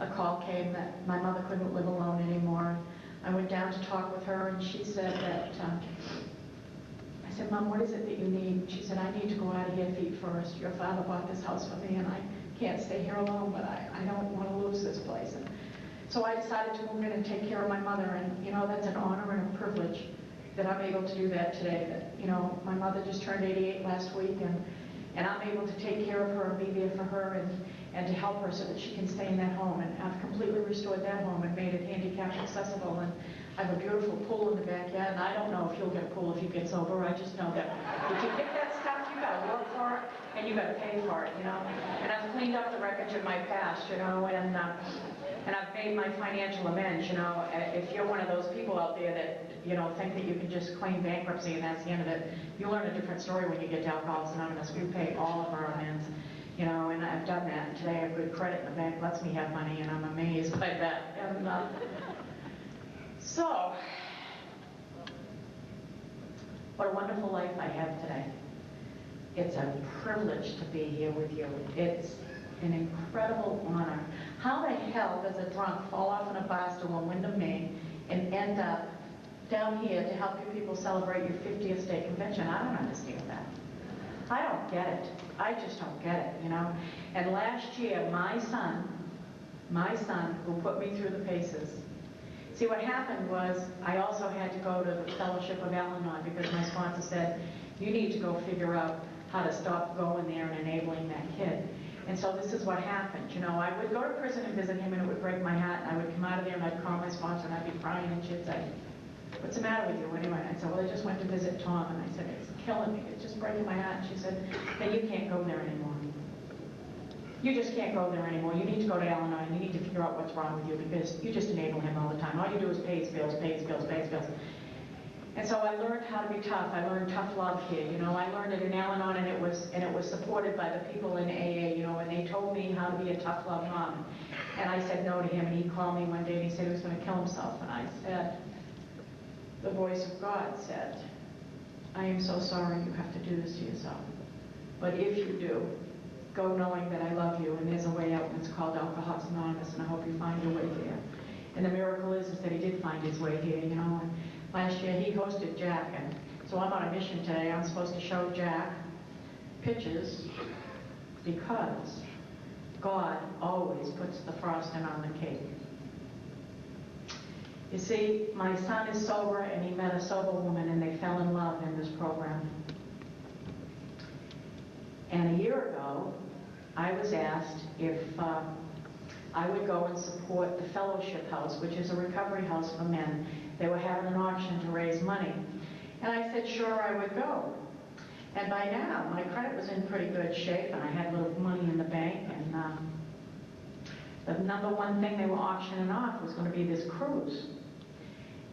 a call came that my mother couldn't live alone anymore. I went down to talk with her, and she said that, I said, Mom, what is it that you need? She said, I need to go out of here feet first. Your father bought this house for me, and I can't stay here alone, but I don't want to lose this place. And so I decided to move in and take care of my mother, and you know, that's an honor and a privilege that I'm able to do that today. That, you know, my mother just turned 88 last week, and I'm able to take care of her and be there for her and to help her so that she can stay in that home. And I've completely restored that home and made it handicap accessible. And I have a beautiful pool in the backyard, and I don't know if you'll get a pool if you get sober. I just know that if you get that stuff, you got to work for it and you got to pay for it, you know. And I've cleaned up the wreckage of my past, you know, and I've made my financial amends, you know. If you're one of those people out there that, you know, think that you can just claim bankruptcy and that's the end of it, you learn a different story when you get to Alcoholics Anonymous. We pay all of our amends, you know, and I've done that. And today I have good credit, and the bank lets me have money, and I'm amazed by that. And so, what a wonderful life I have today. It's a privilege to be here with you. It's an incredible honor. How the hell does a drunk fall off in a bar stool in Wyndham, Maine, and end up down here to help you people celebrate your 50th state convention? I don't understand that. I don't get it. I just don't get it, you know. And last year, my son, who put me through the paces, see, what happened was I also had to go to the Fellowship of Al-Anon because my sponsor said, you need to go figure out how to stop going there and enabling that kid. And so this is what happened. You know, I would go to prison and visit him, and it would break my heart, and I would come out of there and I'd call my sponsor and I'd be crying, and she'd say, what's the matter with you anyway? And I said, well, I just went to visit Tom. And I said, it's killing me. It's just breaking my heart. And she said, then you can't go there anymore. You just can't go there anymore. You need to go to Al-Anon, and you need to figure out what's wrong with you, because you just enable him all the time. All you do is pay his bills, pay his bills, pay his bills. And so I learned how to be tough. I learned tough love here. You know, I learned it in Al-Anon, and it was supported by the people in AA. You know, and they told me how to be a tough love mom. And I said no to him, and he called me one day and he said he was going to kill himself. And I said, the voice of God said, I am so sorry you have to do this to yourself. But if you do, go knowing that I love you, and there's a way out, and it's called Alcoholics Anonymous, and I hope you find your way here. And the miracle is that he did find his way here, you know. And last year he hosted Jack, and so I'm on a mission today. I'm supposed to show Jack pictures because God always puts the frosting on the cake. You see, my son is sober, and he met a sober woman, and they fell in love in this program. And a year ago, I was asked if I would go and support the Fellowship House, which is a recovery house for men. They were having an auction to raise money. And I said, sure, I would go. And by now, my credit was in pretty good shape, and I had a little money in the bank, and the number one thing they were auctioning off was going to be this cruise.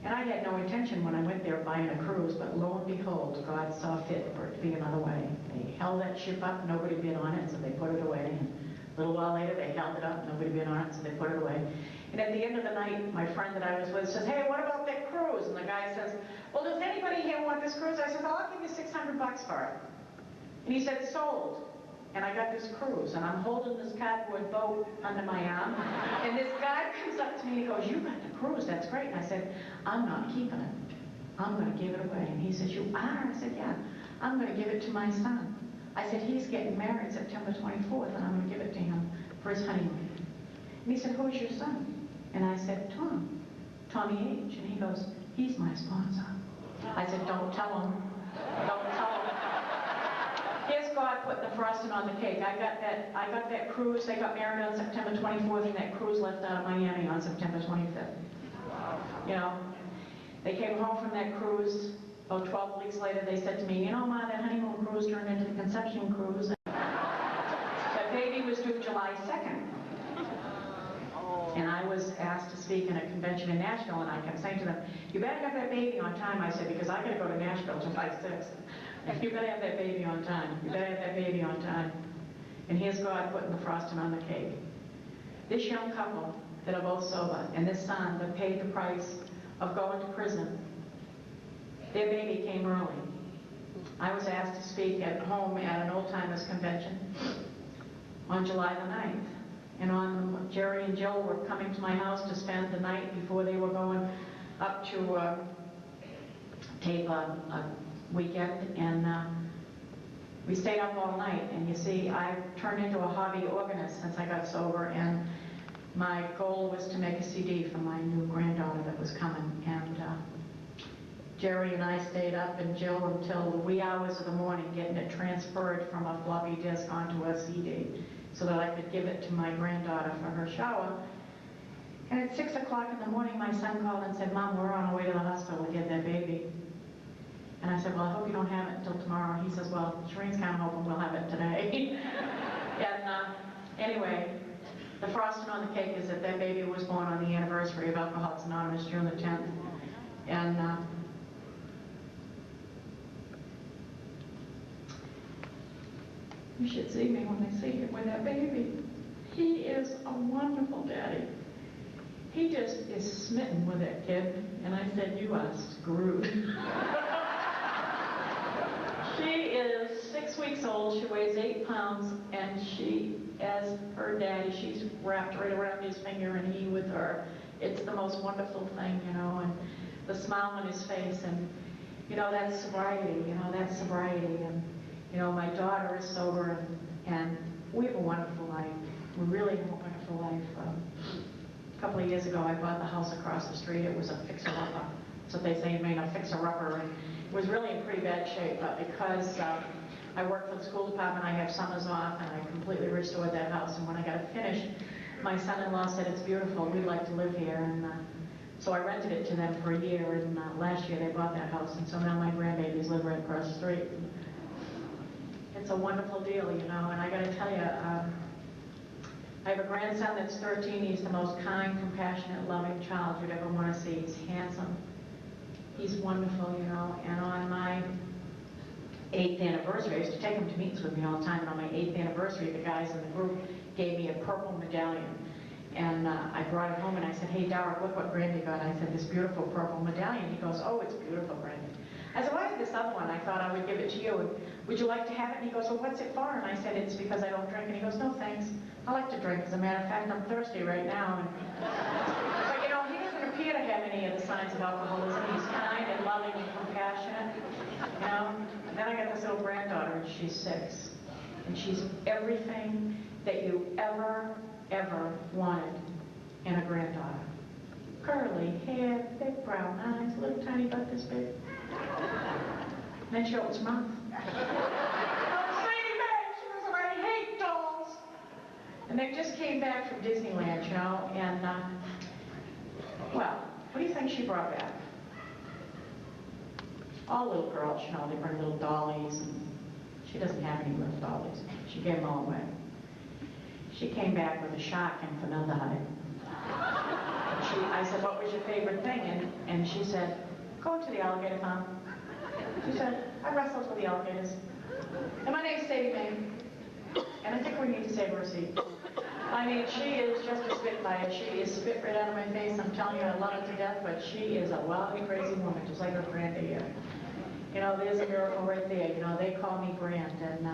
And I had no intention when I went there of buying a cruise, but lo and behold, God saw fit for it to be another way. They held that ship up, nobody bid on it, so they put it away. And a little while later, they held it up, nobody bid on it, so they put it away. And at the end of the night, my friend that I was with says, hey, what about that cruise? And the guy says, well, does anybody here want this cruise? I said, oh, I'll give you $600 for it. And he said, sold. And I got this cruise, and I'm holding this cardboard boat under my arm, and this guy comes up to me and he goes, you got the cruise, that's great. And I said, I'm not keeping it. I'm going to give it away. And he says, you are? I said, yeah, I'm going to give it to my son. I said, he's getting married September 24th, and I'm going to give it to him for his honeymoon. And he said, who's your son? And I said, Tom, Tommy H. And he goes, he's my sponsor. I said, don't tell him. Don't tell him. Here's God putting the frosting on the cake. I got that cruise. They got married on September 24th, and that cruise left out of Miami on September 25th. You know, they came home from that cruise. About 12 weeks later, they said to me, you know, Ma, that honeymoon cruise turned into the conception cruise. That baby was due July 2nd. And I was asked to speak in a convention in Nashville, and I kept saying to them, you better have that baby on time. I said, because I got to go to Nashville July 6th. You better have that baby on time. You better have that baby on time. And here's God putting the frosting on the cake. This young couple that are both sober, and this son that paid the price of going to prison, Their baby came early. I was asked to speak at home at an old-timers convention on July the 9th. And Jerry and Jill were coming to my house to spend the night before they were going up to tape a weekend. And we stayed up all night. And you see, I've turned into a hobby organist since I got sober. And my goal was to make a CD for my new granddaughter that was coming. And Jerry and I stayed up, and Jill, until the wee hours of the morning, getting it transferred from a floppy disk onto a CD so that I could give it to my granddaughter for her shower. And at 6 o'clock in the morning, my son called and said, "Mom, we're on our way to the hospital to get that baby." And I said, "Well, I hope you don't have it until tomorrow." He says, "Well, Shireen's kind of hoping we'll have it today." And anyway, the frosting on the cake is that that baby was born on the anniversary of Alcoholics Anonymous, June the 10th. And you should see me when they see him with that baby. He is a wonderful daddy. He just is smitten with that kid. And I said, "You are screwed." She is 6 weeks old. She weighs 8 pounds. And she, as her daddy, she's wrapped right around his finger, and he with her. It's the most wonderful thing, you know, and the smile on his face. And, you know, that's sobriety, And, you know, my daughter is sober, and we have a wonderful life. We really have a wonderful life. A couple of years ago, I bought the house across the street. It was a fixer-upper. So they say, "Made a fixer-upper," and it was really in pretty bad shape. But because I work for the school department, I have summers off, and I completely restored that house. And when I got it finished, my son-in-law said, "It's beautiful. We'd like to live here." And so I rented it to them for a year. And last year, they bought that house, and so now my grandbabies live right across the street. It's a wonderful deal, you know, and I got to tell you, I have a grandson that's 13. He's the most kind, compassionate, loving child you'd ever want to see. He's handsome. He's wonderful, you know, and on my 8th anniversary, I used to take him to meetings with me all the time, and on my 8th anniversary, the guys in the group gave me a purple medallion. And I brought it home, and I said, "Hey, Derek, look what Grandy got." I said, "This beautiful purple medallion." He goes, "Oh, it's beautiful, Grandy." I said, "Well, I have this other one. I thought I would give it to you. And would you like to have it?" And he goes, "Well, what's it for?" And I said, "It's because I don't drink." And he goes, "No, thanks. I like to drink. As a matter of fact, I'm thirsty right now." And, but, you know, he doesn't appear to have any of the signs of alcoholism. He's kind and loving and compassionate, you know. And then I got this little granddaughter, and she's 6. And she's everything that you ever wanted in a granddaughter. Curly hair, big brown eyes, little tiny butt this big. And then she opens her mouth. "Oh, sweetie babe," she goes, "I hate dolls." And they just came back from Disneyland, you know, and, well, what do you think she brought back? All little girls, you know, they bring little dollies, and she doesn't have any little dollies. She gave them all away. She came back with a shark in formaldehyde. I said, "What was your favorite thing?" And she said, "Going to the alligator farm." She said, "I wrestled with the alligators. And my name's Sadie Mae. And I think we need to save her a seat." I mean, she is just a spitfire. She is spit right out of my face. I'm telling you, I love her to death, but she is a wild, crazy woman, just like her granddad. You know, there's a miracle right there. You know, they call me Grand, and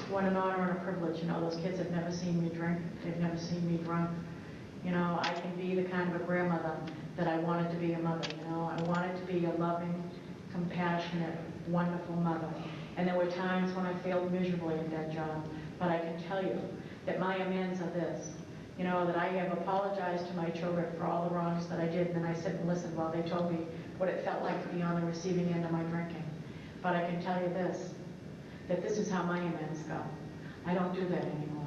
what an honor and a privilege. You know, those kids have never seen me drink. They've never seen me drunk. You know, I can be the kind of a grandmother that I wanted to be a mother. You know, I wanted to be a loving, compassionate, wonderful mother. And there were times when I failed miserably at that job. But I can tell you that my amends are this. You know, that I have apologized to my children for all the wrongs that I did. And then I sit and listen while they told me what it felt like to be on the receiving end of my drinking. But I can tell you this, that this is how my amends go. I don't do that anymore.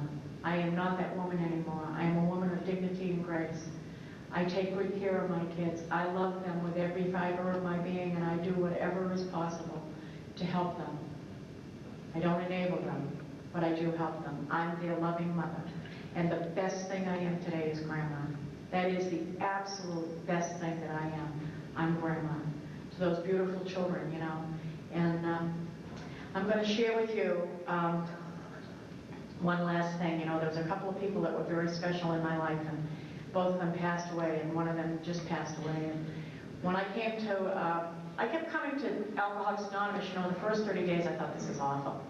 I am not that woman anymore. I am a woman of dignity and grace. I take good care of my kids. I love them with every fiber of my being, and I do whatever is possible to help them. I don't enable them, but I do help them. I'm their loving mother. And the best thing I am today is grandma. That is the absolute best thing that I am. I'm grandma to those beautiful children, you know. And I'm going to share with you one last thing. You know, there was a couple of people that were very special in my life, and both of them passed away, and one of them just passed away. And when I came to I kept coming to Alcoholics Anonymous, you know, the first 30 days I thought, this is awful.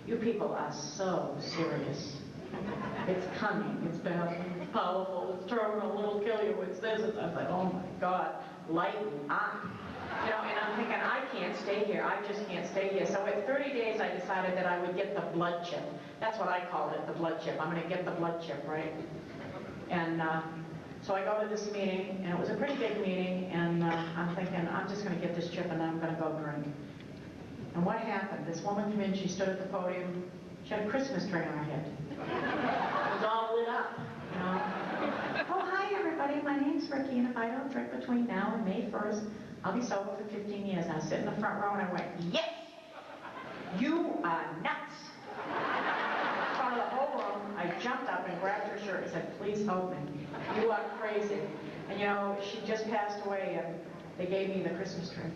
You people are so serious. It's cunning, it's bad, it's powerful, it's terminal, it'll kill you, it's this, it's that. I was like, oh my God, lighten up. You know, and I'm thinking, I can't stay here, I just can't stay here. So at 30 days I decided that I would get the blood chip. That's what I called it, the blood chip. I'm going to get the blood chip, right? And so I go to this meeting, and it was a pretty big meeting, and I'm thinking, I'm just going to get this chip and I'm going to go drink. And what happened? This woman came in, she stood at the podium, she had a Christmas tree on her head. It was all lit up, you know. Oh, hi everybody, my name's Ricky, and if I don't drink between now and May 1st, I'll be sober for 15 years. And I sit in the front row and I went, yes, you are nuts. In front of the whole room, I jumped up and grabbed her shirt and said, please help me. You are crazy. And you know, she just passed away and they gave me the Christmas tree.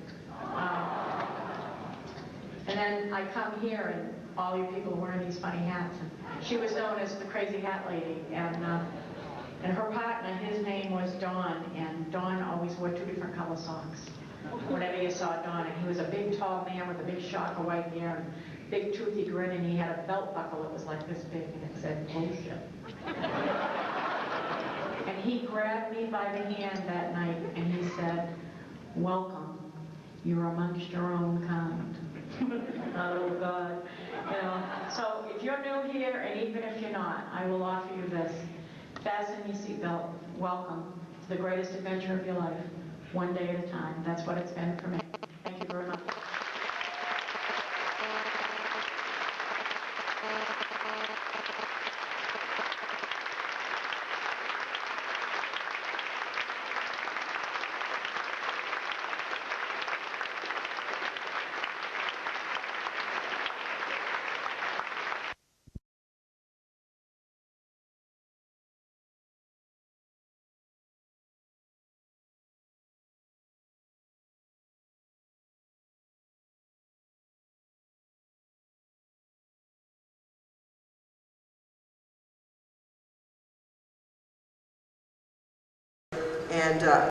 And then I come here and all you people wearing these funny hats. And she was known as the crazy hat lady. And her partner, his name was Don, and Don always wore 2 different color socks whenever you saw Don. And he was a big, tall man with a big shock of white hair and big, toothy grin, and he had a belt buckle that was like this big, and it said, bullshit. And he grabbed me by the hand that night, and he said, welcome, you're amongst your own kind. Oh, God. You know, so if you're new here, and even if you're not, I will offer you this. Fasten your seatbelt. Welcome to the greatest adventure of your life, one day at a time. That's what it's been for me. Thank you very much. And